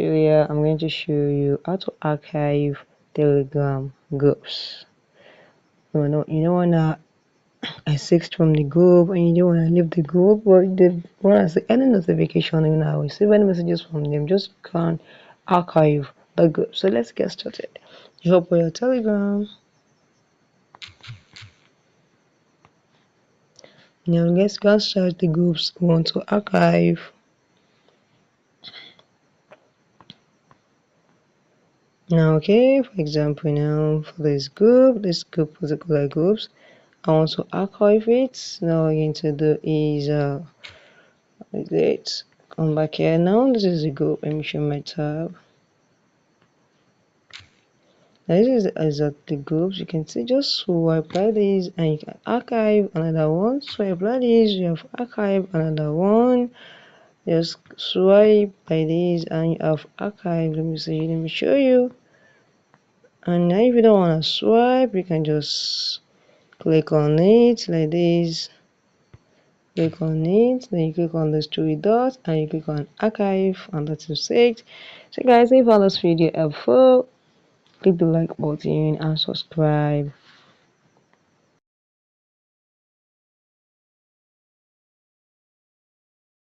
Here I'm going to show you how to archive Telegram groups. You don't wanna exit from the group and you don't wanna leave the group, but they wanna see any notification you now receive any messages from them, just can't archive the group. So let's get started. You open your Telegram. Now let's go search the groups we want to archive. Now, okay, for example, now for this group particular groups, I want to archive it. Now, what I'm going to do is let's come back here. Now, this is a group. Let me show my tab. Now, this is exactly groups. You can see, just swipe like this, and you can archive another one. Swipe like this, you have archive another one. Just swipe by this, and you have archive. Let me show you. And now if you don't want to swipe, you can just click on it like this. Click on it, then you click on the three dots and you click on archive, and that's it. So guys, if you found this video helpful, click the like button and subscribe.